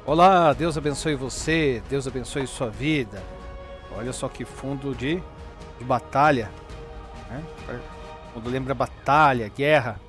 Olá, Deus abençoe você, Deus abençoe sua vida. Olha só que fundo de batalha, né? Quando lembra batalha, guerra.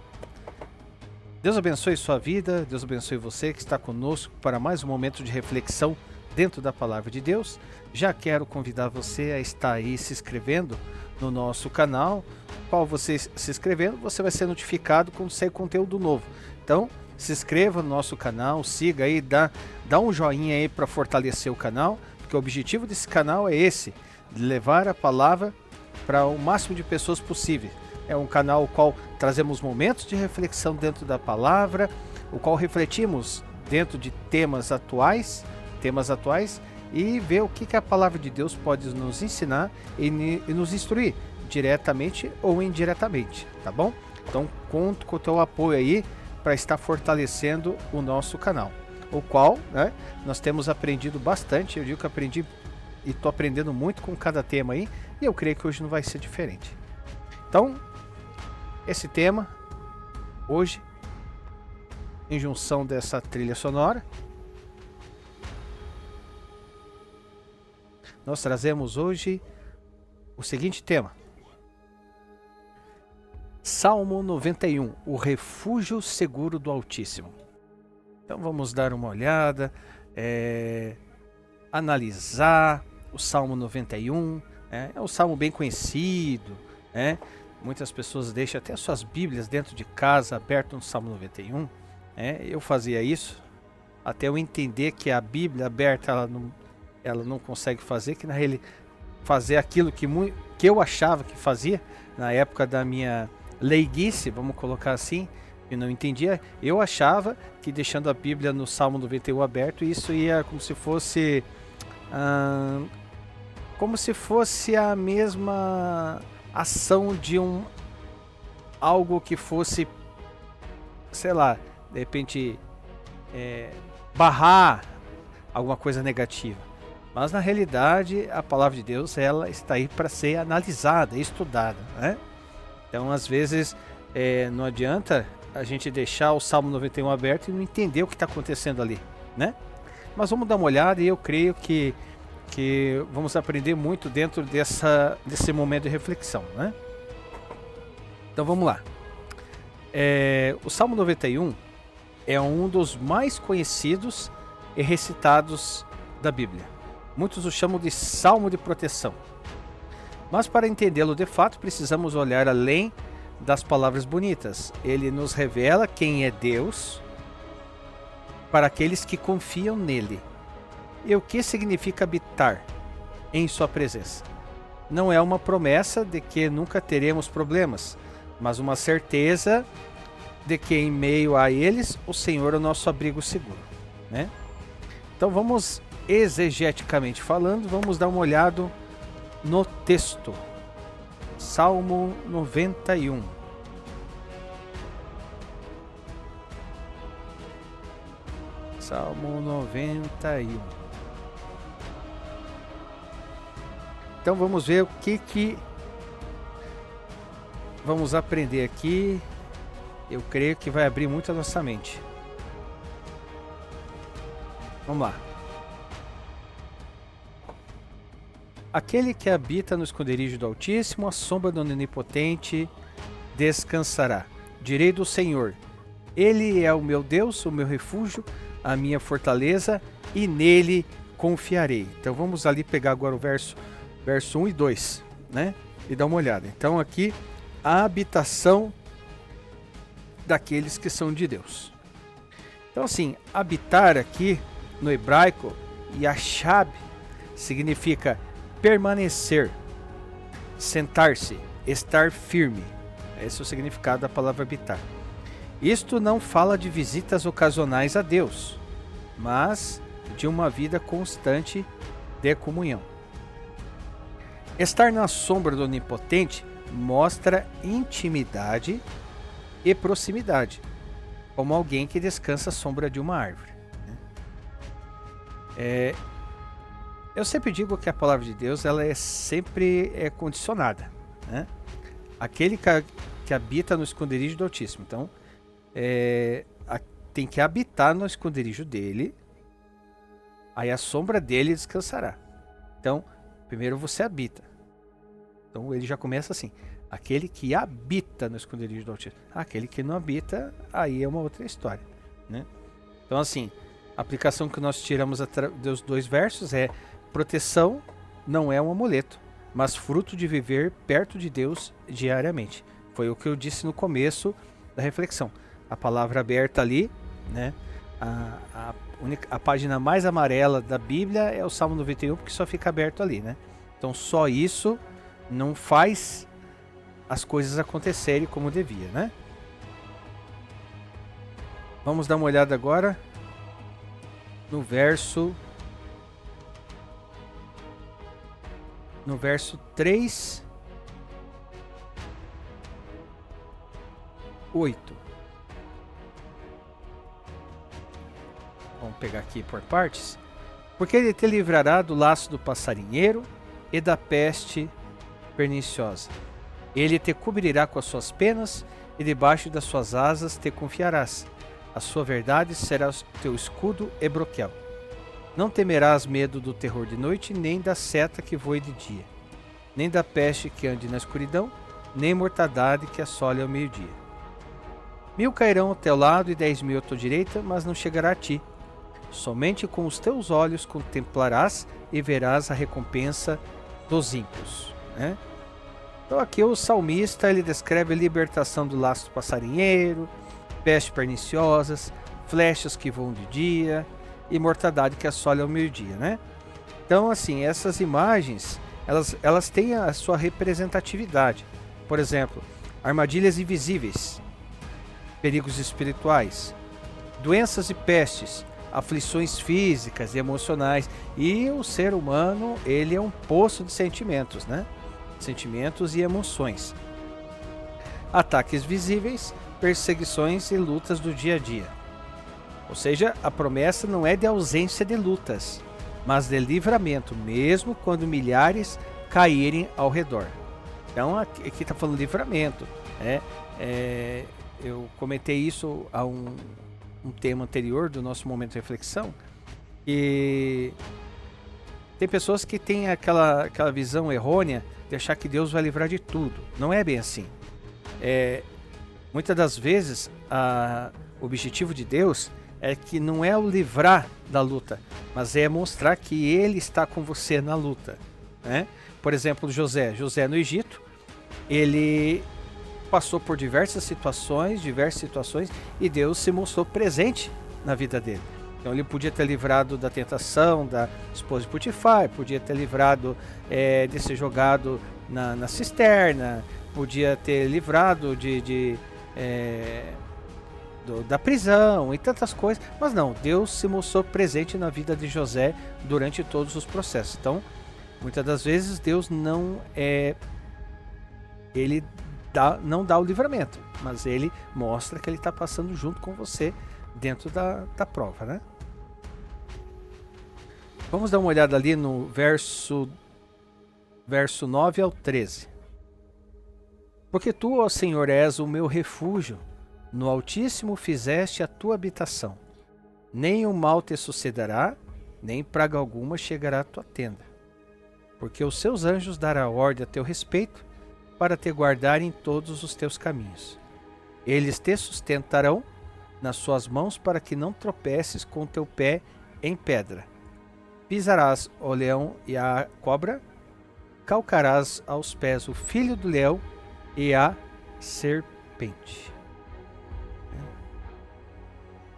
Deus abençoe sua vida, Deus abençoe você que está conosco para mais um momento de reflexão dentro da Palavra de Deus. Já quero convidar você a estar aí se inscrevendo no nosso canal. Qual você se inscrevendo, você vai ser notificado quando sair conteúdo novo. Então, se inscreva no nosso canal, siga aí, dá um joinha aí para fortalecer o canal, porque o objetivo desse canal é esse, de levar a palavra para o máximo de pessoas possível. É um canal o qual trazemos momentos de reflexão dentro da palavra, o qual refletimos dentro de temas atuais e ver o que a palavra de Deus pode nos ensinar e nos instruir, diretamente ou indiretamente, tá bom? Então conto com o teu apoio aí para estar fortalecendo o nosso canal, o qual, né, nós temos aprendido bastante. Eu digo que aprendi e estou aprendendo muito com cada tema aí, e eu creio que hoje não vai ser diferente. Então, esse tema, hoje, em junção dessa trilha sonora, nós trazemos hoje o seguinte tema: Salmo 91, o refúgio seguro do Altíssimo. Então vamos dar uma olhada, analisar o Salmo 91, é um salmo bem conhecido, muitas pessoas deixam até suas Bíblias dentro de casa aberto no Salmo 91. Eu fazia isso até eu entender que a Bíblia aberta ela não consegue fazer, que na realidade fazer aquilo que eu achava que fazia na época da minha leiguice, vamos colocar assim, e não entendia. Eu achava que deixando a Bíblia no Salmo 91 aberto, isso ia como se fosse a mesma ação de algo que fosse, sei lá, de repente barrar alguma coisa negativa. Mas na realidade a palavra de Deus, ela está aí para ser analisada, estudada, né? Então às vezes não adianta a gente deixar o Salmo 91 aberto e não entender o que está acontecendo ali, né? Mas vamos dar uma olhada, e eu creio que vamos aprender muito dentro desse momento de reflexão, né? Então vamos lá. O Salmo 91 é um dos mais conhecidos e recitados da Bíblia. Muitos o chamam de Salmo de proteção. Mas para entendê-lo de fato, precisamos olhar além das palavras bonitas. Ele nos revela quem é Deus para aqueles que confiam nele. E o que significa habitar em sua presença? Não é uma promessa de que nunca teremos problemas, mas uma certeza de que em meio a eles o Senhor é o nosso abrigo seguro, né? Então vamos, exegeticamente falando, vamos dar uma olhada no texto. Salmo 91. Salmo 91. Então vamos ver o que vamos aprender aqui. Eu creio que vai abrir muito a nossa mente. Vamos lá. Aquele que habita no esconderijo do Altíssimo, a sombra do Onipotente descansará. Direi do Senhor: Ele é o meu Deus, o meu refúgio, a minha fortaleza, e nele confiarei. Então vamos ali pegar agora o verso 1 e 2, né? E dar uma olhada. Então aqui, a habitação daqueles que são de Deus. Então assim, habitar aqui no hebraico, yashab, significa permanecer, sentar-se, estar firme. Esse é o significado da palavra habitar. Isto não fala de visitas ocasionais a Deus, mas de uma vida constante de comunhão. Estar na sombra do Onipotente mostra intimidade e proximidade, como alguém que descansa à sombra de uma árvore. Eu sempre digo que a palavra de Deus, ela é sempre condicionada, né? Aquele que habita no esconderijo do Altíssimo. Então, tem que habitar no esconderijo dele, aí a sombra dele descansará. Então, primeiro você habita. Então ele já começa assim: aquele que habita no esconderijo do Altíssimo. Aquele que não habita, aí é uma outra história, né? Então, assim, a aplicação que nós tiramos dos 2 versos é: proteção não é um amuleto, mas fruto de viver perto de Deus diariamente. Foi o que eu disse no começo da reflexão. A palavra aberta ali, né? A página mais amarela da Bíblia é o Salmo 91, porque só fica aberto ali, né? Então só isso não faz as coisas acontecerem como devia, né? Vamos dar uma olhada agora no verso 3, 8. Vamos pegar aqui por partes. Porque ele te livrará do laço do passarinheiro e da peste perniciosa. Ele te cobrirá com as suas penas e debaixo das suas asas te confiarás. A sua verdade será teu escudo e broquel. Não temerás medo do terror de noite, nem da seta que voe de dia, nem da peste que ande na escuridão, nem mortandade que assole ao meio-dia. 1000 cairão ao teu lado e 10.000 à tua direita, mas não chegará a ti. Somente com os teus olhos contemplarás e verás a recompensa dos ímpios, né? Então aqui o salmista ele descreve a libertação do laço do passarinheiro, pestes perniciosas, flechas que voam de dia e mortandade que assola ao meio-dia, né? Então, assim, essas imagens elas têm a sua representatividade. Por exemplo, armadilhas invisíveis, perigos espirituais, doenças e pestes, aflições físicas e emocionais. E o ser humano, ele é um poço de sentimentos, né? Sentimentos e emoções. Ataques visíveis, perseguições e lutas do dia a dia. Ou seja, a promessa não é de ausência de lutas, mas de livramento, mesmo quando milhares caírem ao redor. Então aqui está falando de livramento, né? Eu comentei isso a um tema anterior do nosso momento de reflexão, e tem pessoas que têm aquela visão errônea de achar que Deus vai livrar de tudo. Não é bem assim. Muitas das vezes o objetivo de Deus é que não é o livrar da luta, mas é mostrar que Ele está com você na luta, né? Por exemplo, José no Egito, ele passou por diversas situações, e Deus se mostrou presente na vida dele. Então ele podia ter livrado da tentação da esposa de Potifar, podia ter livrado de ser jogado na cisterna, podia ter livrado da prisão e tantas coisas, mas não, Deus se mostrou presente na vida de José durante todos os processos. Então, muitas das vezes Deus não dá o livramento, mas Ele mostra que Ele está passando junto com você dentro da prova, né? Vamos dar uma olhada ali no verso 9 ao 13. Porque tu, ó Senhor, és o meu refúgio, no Altíssimo fizeste a tua habitação. Nem o mal te sucederá, nem praga alguma chegará à tua tenda. Porque os seus anjos darão ordem a teu respeito, para te guardar em todos os teus caminhos. Eles te sustentarão nas suas mãos para que não tropeces com teu pé em pedra. Pisarás o leão e a cobra, calcarás aos pés o filho do leão e a serpente.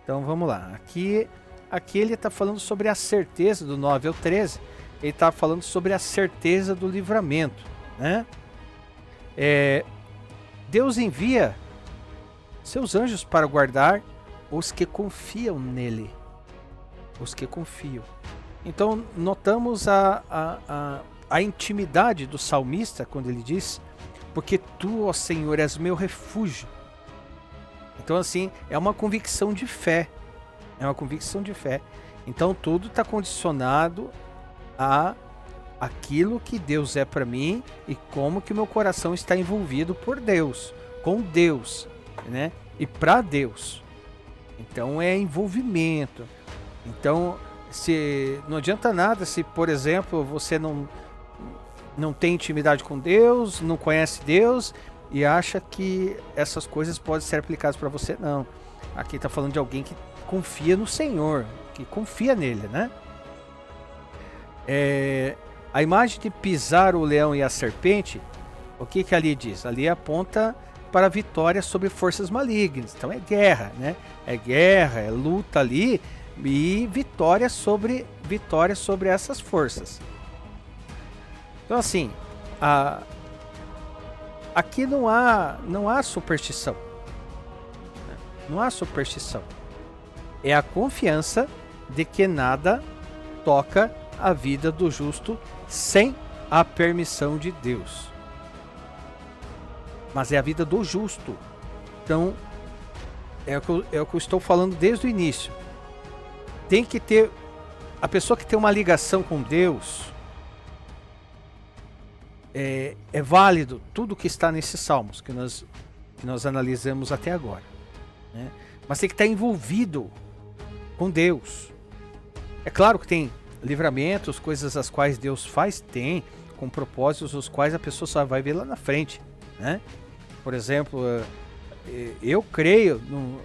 Então vamos lá. Aqui ele está falando sobre a certeza do 9 ao 13. Ele está falando sobre a certeza do livramento, né? Deus envia seus anjos para guardar os que confiam nele. Os que confiam. Então notamos a intimidade do salmista quando ele diz: porque tu, ó Senhor, és meu refúgio. Então assim, é uma convicção de fé. Então tudo está condicionado a aquilo que Deus é para mim e como que meu coração está envolvido por Deus, com Deus, né? E para Deus. Então é envolvimento. Então não adianta nada se, por exemplo, você não tem intimidade com Deus, não conhece Deus e acha que essas coisas podem ser aplicadas para você. Não. Aqui está falando de alguém que confia no Senhor, que confia nele, né? A imagem de pisar o leão e a serpente, o que ali diz? Ali aponta para a vitória sobre forças malignas. Então é guerra, né? É guerra, é luta ali e vitória sobre essas forças. Então assim, aqui não há superstição. Não há superstição. É a confiança de que nada toca a vida do justo sem a permissão de Deus. Mas é a vida do justo. Então, é o que eu estou falando desde o início. Tem que ter... A pessoa que tem uma ligação com Deus... É válido tudo que está nesses salmos que nós analisamos até agora, né? Mas tem que estar envolvido com Deus. É claro que tem livramentos, coisas as quais Deus faz, tem, com propósitos os quais a pessoa só vai ver lá na frente, né? Por exemplo, eu creio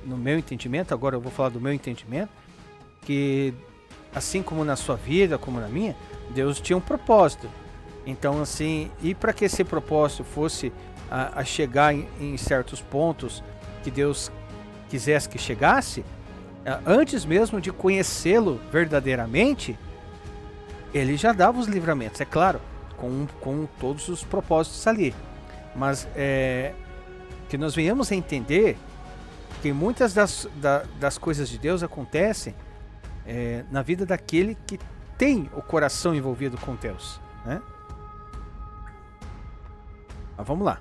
no meu entendimento, agora eu vou falar do meu entendimento, que assim como na sua vida, como na minha, Deus tinha um propósito. Então assim, e para que esse propósito fosse a chegar em certos pontos que Deus quisesse que chegasse, antes mesmo de conhecê-lo verdadeiramente, ele já dava os livramentos, é claro, com todos os propósitos ali. Mas que nós venhamos a entender que muitas das coisas de Deus acontecem na vida daquele que tem o coração envolvido com Deus, né? Mas vamos lá.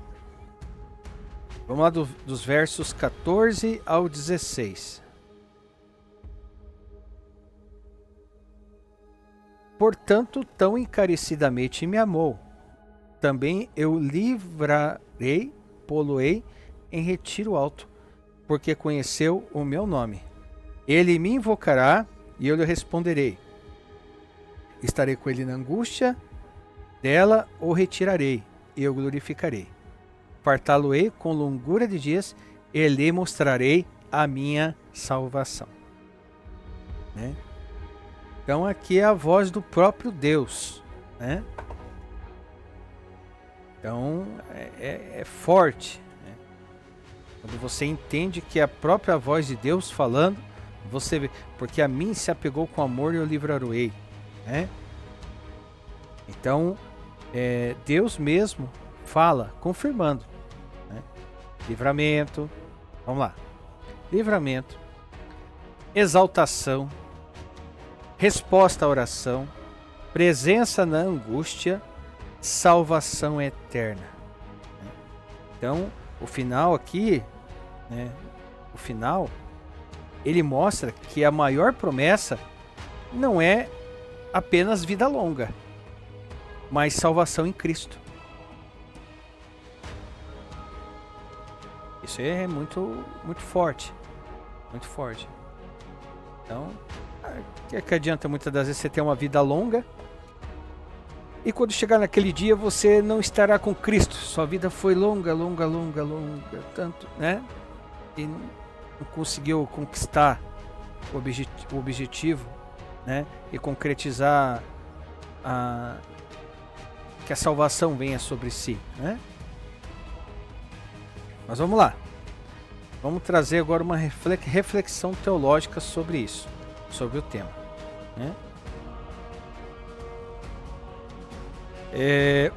Vamos lá dos versos 14 ao 16. Portanto, tão encarecidamente me amou, também eu livrarei, pô-lo-ei em retiro alto, porque conheceu o meu nome. Ele me invocará e eu lhe responderei. Estarei com ele na angústia, dela o retirarei e eu glorificarei. Fartá-lo-ei com longura de dias e lhe mostrarei a minha salvação. Né? Então aqui é a voz do próprio Deus, né? Então é forte, né? Quando você entende que é a própria voz de Deus falando, você vê, porque a mim se apegou com amor e eu livrarei, né? Então Deus mesmo fala, confirmando, né? Livramento, vamos lá, livramento, exaltação, resposta à oração, presença na angústia, salvação eterna. Então, o final aqui, né, o final, ele mostra que a maior promessa não é apenas vida longa, mas salvação em Cristo. Isso é muito, muito forte, muito forte. Então, que adianta muitas das vezes você ter uma vida longa e quando chegar naquele dia você não estará com Cristo. Sua vida foi longa, tanto, né? E não conseguiu conquistar o objetivo, né? E concretizar que a salvação venha sobre si, né? Mas vamos lá. Vamos trazer agora uma reflexão teológica sobre isso, sobre o tema, né?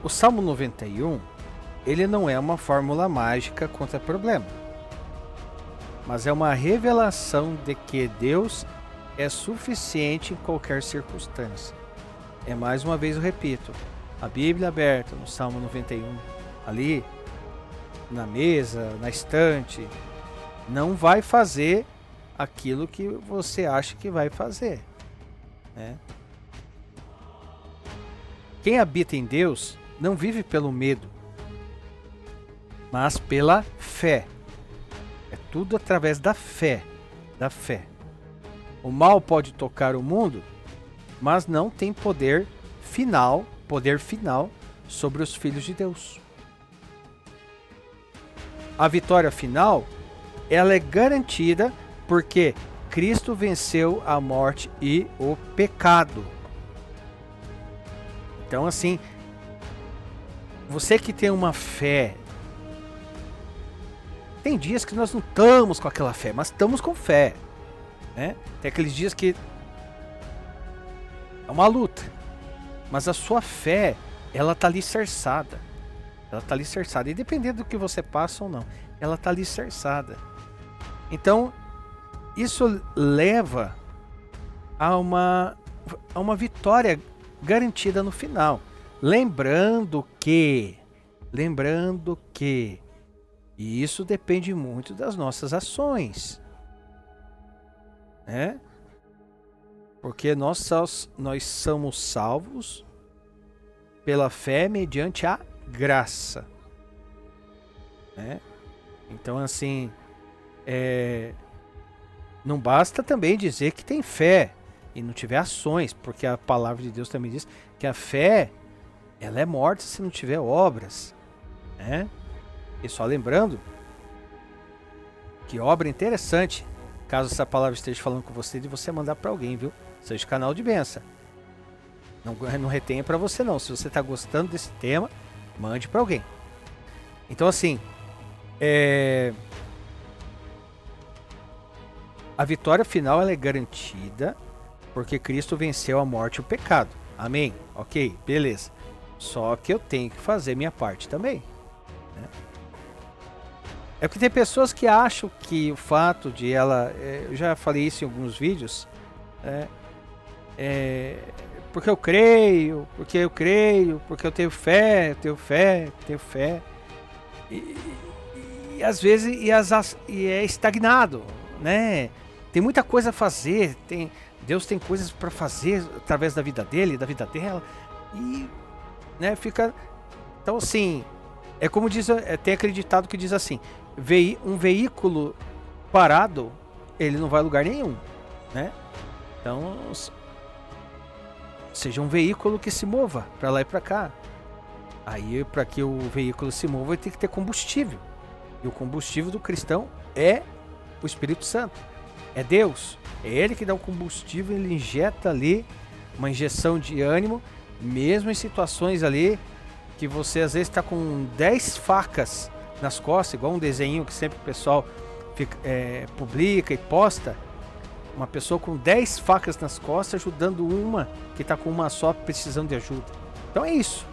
O Salmo 91, ele não é uma fórmula mágica contra problema, mas é uma revelação de que Deus é suficiente em qualquer circunstância. Mais uma vez eu repito, a Bíblia aberta no Salmo 91, ali na mesa, na estante, não vai fazer aquilo que você acha que vai fazer, né? Quem habita em Deus não vive pelo medo, mas pela fé. É tudo através da fé, da fé. O mal pode tocar o mundo? mas não tem poder final sobre os filhos de Deus. A vitória final, ela é garantida porque Cristo venceu a morte e o pecado. Então, assim, você que tem uma fé, tem dias que nós não estamos com aquela fé, mas estamos com fé, né? Tem aqueles dias que é uma luta, mas a sua fé, ela está alicerçada. Ela está alicerçada, independente do que você passa ou não, ela está alicerçada. Então, isso leva a uma vitória garantida no final. Lembrando que, e isso depende muito das nossas ações, né? Porque nós somos salvos pela fé mediante a graça, né? Então, assim, não basta também dizer que tem fé e não tiver ações, porque a palavra de Deus também diz que a fé, ela é morta se não tiver obras, né? E só lembrando que obra interessante, caso essa palavra esteja falando com você, de você mandar para alguém, viu? Seja canal de bênção. Não retenha para você não. Se você está gostando desse tema, mande para alguém. Então, assim, a vitória final, ela é garantida porque Cristo venceu a morte e o pecado. Amém? Ok, beleza. Só que eu tenho que fazer minha parte também, né? É porque tem pessoas que acham que o fato de ela... eu já falei isso em alguns vídeos. Porque eu creio, porque eu tenho fé. E às vezes é estagnado, né? Tem muita coisa a fazer. Deus tem coisas para fazer através da vida dele, da vida dela. E, né, fica... Então, assim, é como diz... tem acreditado que diz assim... um veículo parado, ele não vai a lugar nenhum, né? Então, seja um veículo que se mova para lá e para cá. Aí, para que o veículo se mova, ele tem que ter combustível. E o combustível do cristão é o Espírito Santo. É Deus. É Ele que dá o combustível, Ele injeta ali uma injeção de ânimo, mesmo em situações ali que você às vezes está com 10 facas nas costas, igual um desenho que sempre o pessoal publica e posta. Uma pessoa com 10 facas nas costas ajudando uma que está com uma só precisando de ajuda. Então é isso.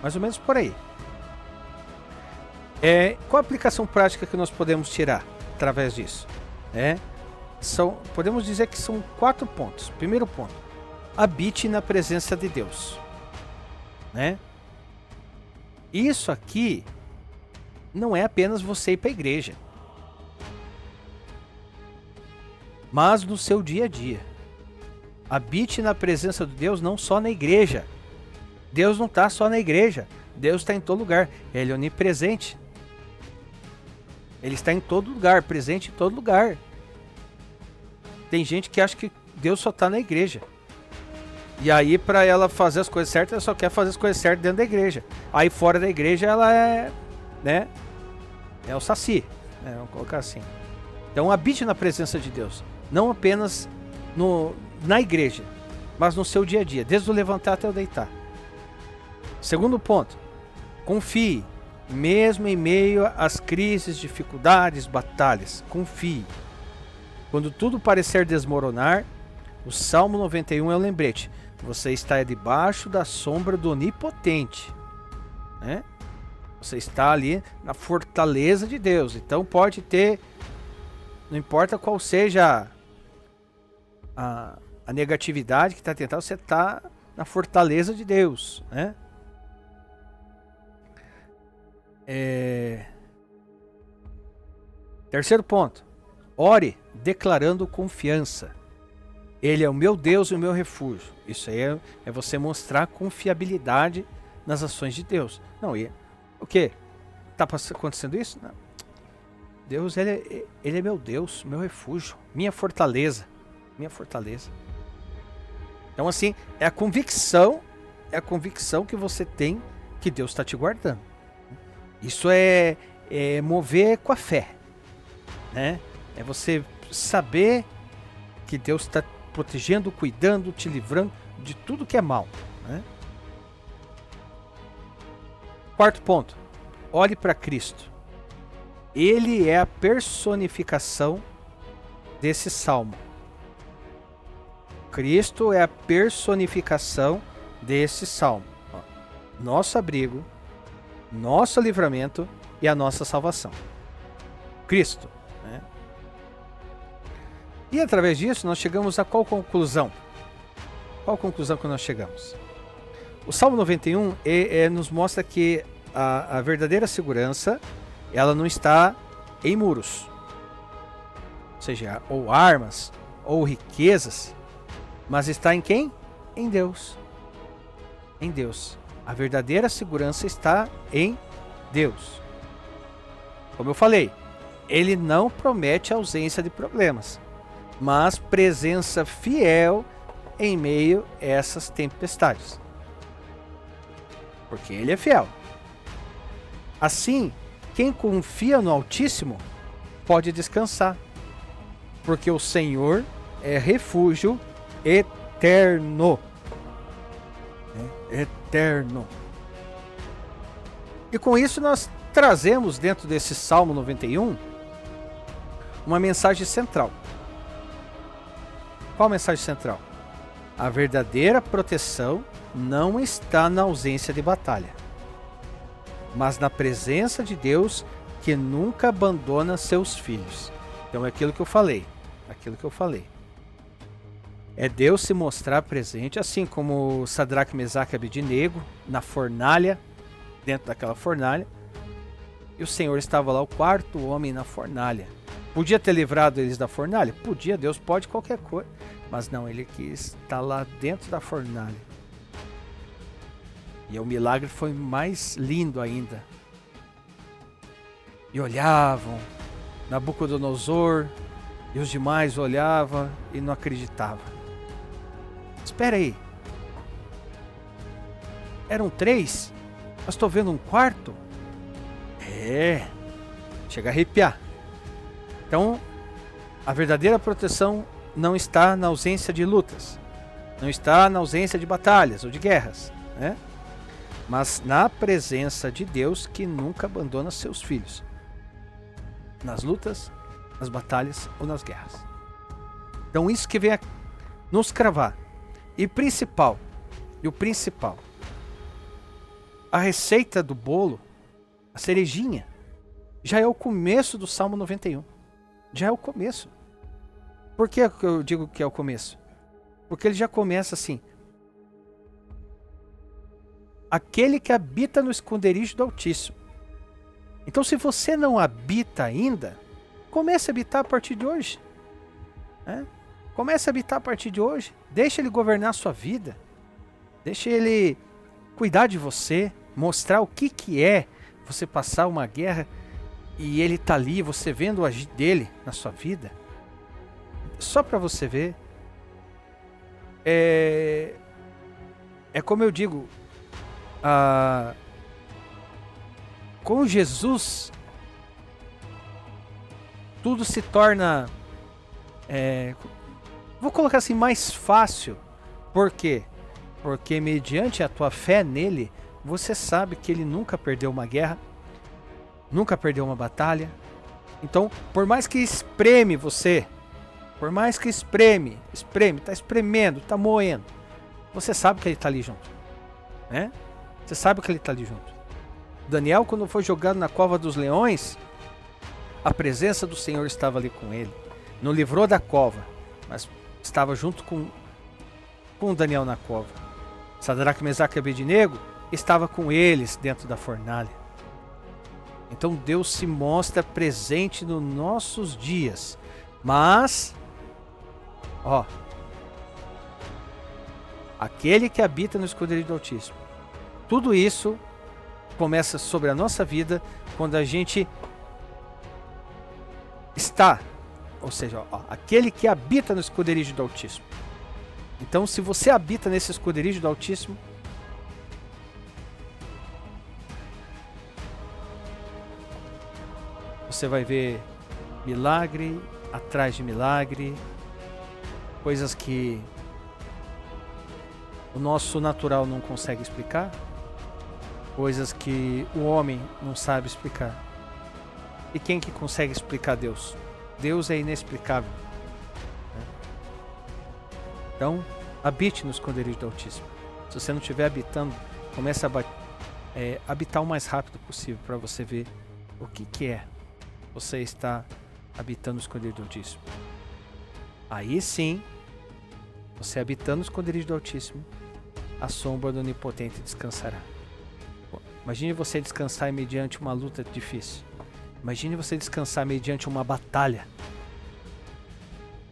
Mais ou menos por aí. Qual a aplicação prática que nós podemos tirar através disso? Podemos dizer que são 4 pontos. Primeiro ponto: habite na presença de Deus, né? Isso aqui não é apenas você ir para a igreja, mas no seu dia a dia. Habite na presença de Deus não só na igreja. Deus não está só na igreja. Deus está em todo lugar. Ele é onipresente. Ele está em todo lugar, presente em todo lugar. Tem gente que acha que Deus só está na igreja. E aí, para ela fazer as coisas certas, ela só quer fazer as coisas certas dentro da igreja. Aí fora da igreja ela é o saci, né? Vamos colocar assim. Então habite na presença de Deus, não apenas na igreja, mas no seu dia a dia, desde o levantar até o deitar. Segundo ponto: confie, mesmo em meio às crises, dificuldades, batalhas. Confie. Quando tudo parecer desmoronar, o Salmo 91 é o lembrete. Você está debaixo da sombra do Onipotente, né? Você está ali na fortaleza de Deus. Então pode ter, não importa qual seja a negatividade que está tentando, você está na fortaleza de Deus, né? Terceiro ponto: ore declarando confiança. Ele é o meu Deus e o meu refúgio. Isso aí é você mostrar confiabilidade nas ações de Deus. Não, o quê? Está acontecendo isso? Não. Deus, ele é meu Deus, meu refúgio, minha fortaleza. Minha fortaleza. Então assim, é a convicção que você tem que Deus está te guardando. Isso é mover com a fé, né? É você saber que Deus está protegendo, cuidando, te livrando de tudo que é mal, né? Quarto ponto, olhe para Cristo. Ele é a personificação desse salmo. Cristo é a personificação desse salmo. Nosso abrigo, nosso livramento e a nossa salvação. Cristo, né? E através disso nós chegamos a qual conclusão? Qual conclusão que nós chegamos? O Salmo 91 nos mostra que a verdadeira segurança, ela não está em muros, ou seja, ou armas, ou riquezas, mas está em quem? Em Deus. Em Deus. A verdadeira segurança está em Deus. Como eu falei, Ele não promete ausência de problemas, mas presença fiel em meio a essas tempestades. Porque Ele é fiel. Assim, quem confia no Altíssimo pode descansar, porque o Senhor é refúgio eterno. Eterno. E com isso nós trazemos dentro desse Salmo 91 uma mensagem central. Qual a mensagem central? A verdadeira proteção não está na ausência de batalha, mas na presença de Deus, que nunca abandona seus filhos. Então é aquilo que eu falei. É Deus se mostrar presente, assim como Sadraque, Mesaque e Abednego na fornalha, dentro daquela fornalha. E o Senhor estava lá, o quarto homem na fornalha. Podia ter livrado eles da fornalha? Podia, Deus pode qualquer coisa. Mas não, Ele quis estar lá dentro da fornalha. E o milagre foi mais lindo ainda. E olhavam, Nabucodonosor e os demais olhavam e não acreditavam. Espera aí. Eram 3, mas estou vendo um quarto? Chega a arrepiar. Então, a verdadeira proteção não está na ausência de lutas, não está na ausência de batalhas ou de guerras, né? Mas na presença de Deus, que nunca abandona seus filhos, nas lutas, nas batalhas ou nas guerras. Então isso que vem a nos cravar. E o principal, a receita do bolo, a cerejinha, já é o começo do Salmo 91. Já é o começo. Por que eu digo que é o começo? Porque ele já começa assim: aquele que habita no esconderijo do Altíssimo. Então, se você não habita ainda, comece a habitar a partir de hoje. Comece a habitar a partir de hoje. Deixe Ele governar a sua vida. Deixe Ele cuidar de você. Mostrar o que é você passar uma guerra e Ele está ali, você vendo o agir dele na sua vida. Só para você ver. É como eu digo. Com Jesus, tudo se torna, vou colocar assim, mais fácil. Por quê? Porque mediante a tua fé nele, você sabe que ele nunca perdeu uma guerra, nunca perdeu uma batalha. Então, por mais que espreme você, por mais que espreme, tá espremendo, tá moendo, você sabe que ele tá ali junto, né? Você sabe que ele está ali junto. Daniel, quando foi jogado na cova dos leões, a presença do Senhor estava ali com ele. Não livrou da cova, mas estava junto com Daniel na cova. Sadraque, Mesaque e Abednego estava com eles dentro da fornalha. Então Deus se mostra presente nos nossos dias. Mas, aquele que habita no esconderijo do Altíssimo. Tudo isso começa sobre a nossa vida quando a gente está, ou seja, aquele que habita no esconderijo do Altíssimo. Então, se você habita nesse esconderijo do Altíssimo, você vai ver milagre atrás de milagre, coisas que o nosso natural não consegue explicar, coisas que o homem não sabe explicar. E quem que consegue explicar Deus? Deus é inexplicável. Então, habite no esconderijo do Altíssimo. Se você não estiver habitando, comece a habitar o mais rápido possível para você ver o que é você está habitando o esconderijo do Altíssimo. Aí sim, você habitando o esconderijo do Altíssimo, a sombra do Onipotente descansará. Imagine você descansar mediante uma luta difícil. Imagine você descansar mediante uma batalha.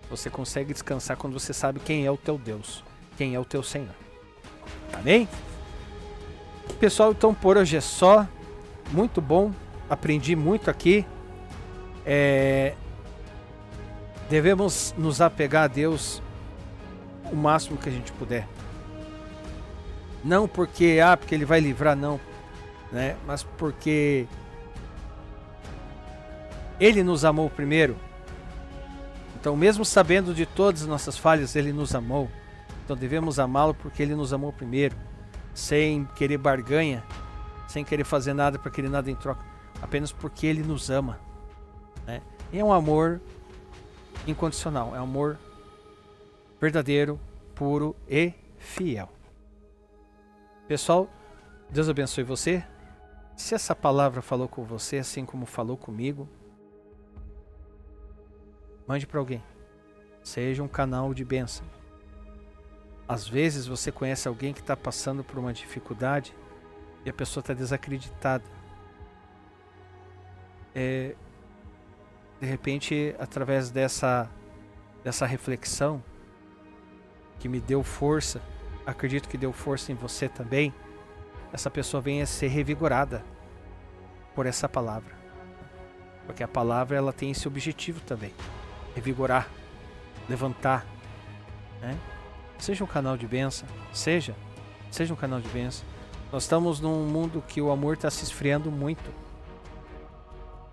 Você consegue descansar quando você sabe quem é o teu Deus, quem é o teu Senhor. Amém? Pessoal, então por hoje é só. Muito bom, aprendi muito aqui. Devemos nos apegar a Deus o máximo que a gente puder. Não porque Ele vai livrar, não, né? Mas porque Ele nos amou primeiro. Então, mesmo sabendo de todas as nossas falhas, Ele nos amou. Então devemos amá-lo porque Ele nos amou primeiro, sem querer barganha, sem querer fazer nada para querer nada em troca, apenas porque Ele nos ama, né? E é um amor incondicional, é um amor verdadeiro, puro e fiel. Pessoal, Deus abençoe você. Se essa palavra falou com você, assim como falou comigo, mande para alguém. Seja um canal de bênção. Às vezes você conhece alguém que está passando por uma dificuldade e a pessoa está desacreditada. De repente, através dessa reflexão que me deu força, acredito que deu força em você também, essa pessoa venha a ser revigorada por essa palavra. Porque a palavra ela tem esse objetivo também. Revigorar, levantar, né? Seja um canal de bênção, seja um canal de bênção. Nós estamos num mundo que o amor está se esfriando muito.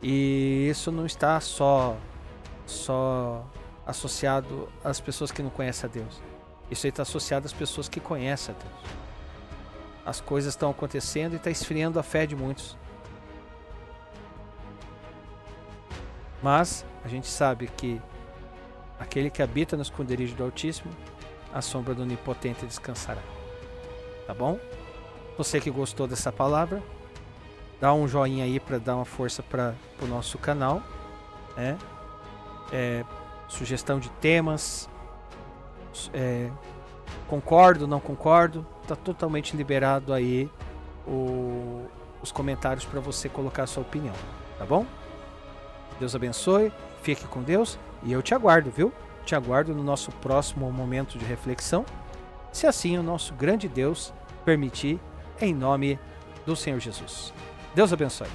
E isso não está só associado às pessoas que não conhecem a Deus. Isso aí está associado às pessoas que conhecem a Deus. As coisas estão acontecendo e está esfriando a fé de muitos. Mas a gente sabe que aquele que habita no esconderijo do Altíssimo, a sombra do Onipotente descansará. Tá bom? Você que gostou dessa palavra, dá um joinha aí para dar uma força para o nosso canal, né? Sugestão de temas, concordo, não concordo, tá totalmente liberado aí os comentários para você colocar a sua opinião, tá bom? Deus abençoe, fique com Deus e eu te aguardo, viu? Te aguardo no nosso próximo momento de reflexão, se assim o nosso grande Deus permitir, em nome do Senhor Jesus. Deus abençoe.